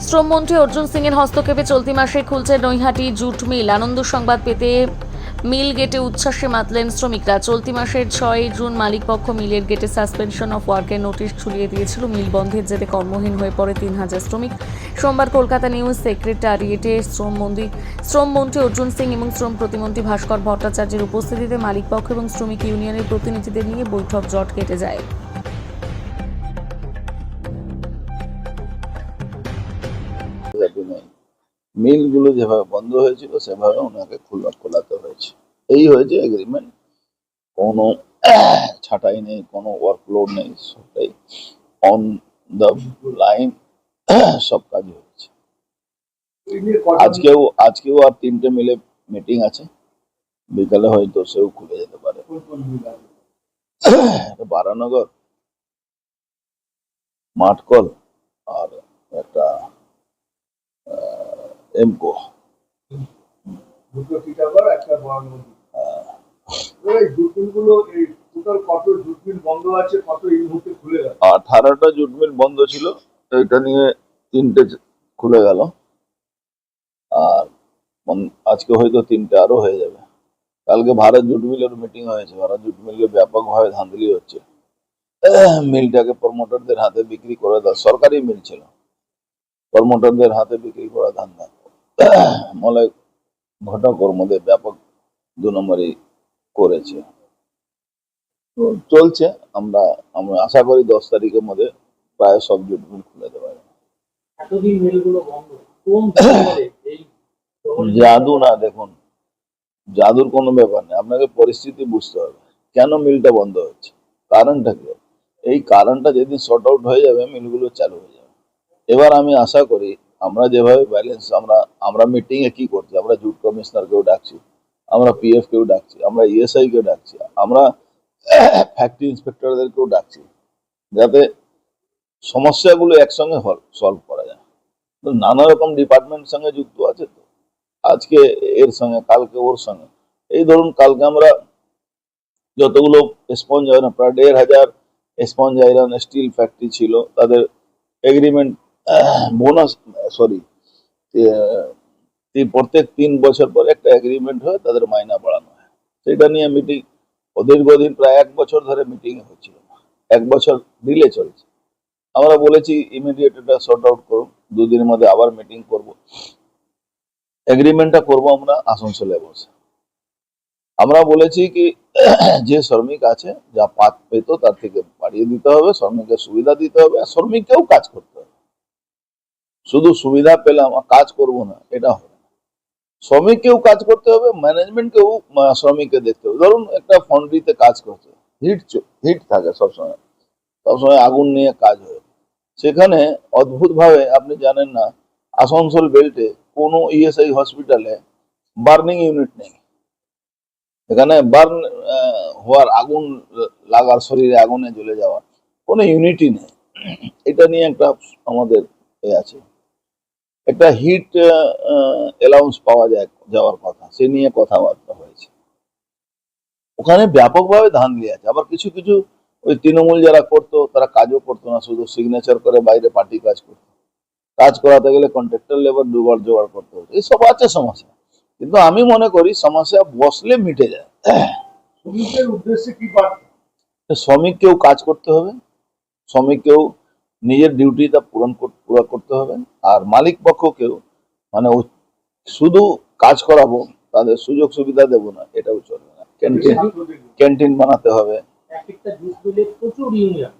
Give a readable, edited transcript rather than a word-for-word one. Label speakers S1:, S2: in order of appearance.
S1: শ্রমমন্ত্রী অর্জুন সিং এর হস্তক্ষেপে চলতি মাসে খুলছে নৈহাটি জুট মিল। আনন্দ সংবাদ পেতে মিল গেটে উচ্ছ্বাসে মাতলেন শ্রমিকরা। চলতি মাসের 6 জুন মালিকপক্ষ মিলের গেটে সাসপেনশন অফ ওয়ার্কের নোটিশ ঝুলিয়ে দিয়েছিল। মিল বন্ধের জেরে কর্মহীন হয়ে পড়ে 3000 শ্রমিক। সোমবার কলকাতা নিউজ সেক্রেটারিয়েটে শ্রমমন্ত্রী অর্জুন সিং এবং শ্রম প্রতিমন্ত্রী ভাস্কর ভট্টাচার্যের উপস্থিতিতে মালিকপক্ষ এবং শ্রমিক ইউনিয়নের প্রতিনিধিদের নিয়ে বৈঠক জট কেটে যায়।
S2: মিলগুলো যেভাবে বন্ধ হয়েছিল সেভাবে ওনাকে খোলাতে হয়েছে। এই হয়েছে এগ্রিমেন্ট। কোনো ছাঁটাই নেই, কোনো ওয়ার্কলোড নেই, সবটাই অন দ্য লাইন, সব কাজ হয়েছে। আজকেও আর 3টে মিলে মিটিং আছে, বিকালে হয়তো সেও খুলে যেতে পারে। বারানগর, মাঠকল আর একটা এমকো।
S3: খুলে
S2: 18টা জুট মিল বন্ধ ছিল, এটা নিয়ে 3টে খুলে গেল। আর আজকে হয়তো 3টে আরো হয়ে যাবে। কালকে ভারত জুট মিলের মিটিং হয়েছে। ভারত জুট মিলে ব্যাপকভাবে ধাঁধলি হচ্ছে। মিলটাকে প্রমোটারদের হাতে বিক্রি করে দেওয়া, সরকারি মিল ছিল, প্রমোটারদের হাতে বিক্রি করা ধান্দা। মলে ঘটক ওর মধ্যে ব্যাপক 2 নম্বরই করেছে। চলছে। আমরা আশা করি 10 তারিখের মধ্যে প্রায় সব জুট মিল খুলে দেওয়া যাবে।
S3: এতদিন মিলগুলো বন্ধ, কোন এই
S2: জাদু না, দেখুন জাদুর কোনো ব্যাপার নেই। আপনাকে পরিস্থিতি বুঝতে হবে কেন মিলটা বন্ধ হচ্ছে, কারণটা কি। এই কারণটা যেদিন শর্ট আউট হয়ে যাবে মিলগুলো চালু হয়ে যাবে। এবার আমি আশা করি আমরা যেভাবে ব্যালেন্স, আমরা মিটিং এ কি করছি, আমরা জুট কমিশনার কেও ডাকছি, আমরা পিএফ কেও ডাকছি, আমরা ইএসআই কেও ডাকছি, আমরা ফ্যাক্টরি ইন্সপেক্টরদেরকেও ডাকছি, যাতে সমস্যাগুলো একসঙ্গে সলভ করা যায়। নানা রকম ডিপার্টমেন্ট সঙ্গে যুক্ত আছে, তো আজকে এর সঙ্গে, কালকে ওর সঙ্গে। এই ধরুন কালকে আমরা যতগুলো স্পঞ্জ আয়রন, প্রায় 1500 স্পঞ্জ আয়রন স্টিল ফ্যাক্টরি ছিল, তাদের এগ্রিমেন্ট বোনাস, সরি, প্রত্যেক 3 বছর পর একটা এগ্রিমেন্ট হয়, তাদের মাইনা বাড়ানো হয়। সেটা নিয়ে মিটিং দীর্ঘদিন, প্রায় 1 বছর ধরে মিটিং হচ্ছিল, 1 বছর ডিলে চলছে। আমরা বলেছি ইমিডিয়েট এটা সর্ট আউট করুন, 2 দিনের মধ্যে আবার মিটিং করব, এগ্রিমেন্টটা করবো আমরা আসানসোলে বসে। আমরা বলেছি কি যে শ্রমিক আছে যা পেত তার থেকে বাড়িয়ে দিতে হবে, শ্রমিকের সুবিধা দিতে হবে, আর শ্রমিককেও কাজ করতে হবে। শুধু সুবিধা পেলাম আর কাজ করব না, এটা হবে না। শ্রমিককেও কাজ করতে হবে, ম্যানেজমেন্টকেও শ্রমিককে দেখতে হবে। ধরুন একটা ফন্ড্রিতে কাজ করছে, হিট থাকে সবসময়, আগুন নিয়ে কাজ হয়। সেখানে অদ্ভুত ভাবে, আপনি জানেন না, আসানসোল বেল্টে কোনো ইএসআই হসপিটালে বার্নিং ইউনিট নেই। এখানে বার্ন হওয়ার, আগুন লাগার, শরীরে আগুনে জ্বলে যাওয়া কোনো ইউনিটই নেই। এটা নিয়ে একটা আমাদের আছে, একটা হিট অ্যালাউন্স পাওয়া যাওয়ার কথা, সে নিয়ে কথাবার্তা হয়েছে। ওখানে ব্যাপকভাবে ধাঁধলি আছে। আবার কিছু কিছু ওই তৃণমূল যারা করতো তারা কাজও করতো না, শুধু সিগনেচার করে বাইরে পার্টি কাজ করতো। কাজ করাতে গেলে কন্ট্রাক্টর লেবার জোগাড় করতে হতো। এইসব আছে সমস্যা, কিন্তু আমি মনে করি সমস্যা বসলে মিটে যায়।
S3: শ্রমিকের উদ্দেশ্যে কি বার্তা?
S2: শ্রমিককেও কাজ করতে হবে, শ্রমিককেও নিজের ডিউটিটা পুরো করতে হবে, আর মালিক পক্ষকেও, মানে শুধু কাজ করাবো, তাদের সুযোগ সুবিধা দেবো না, এটাও চলবে না। ক্যান্টিন বানাতে হবে।
S3: একটা জুট মিলে প্রচুর ইউনিয়ন,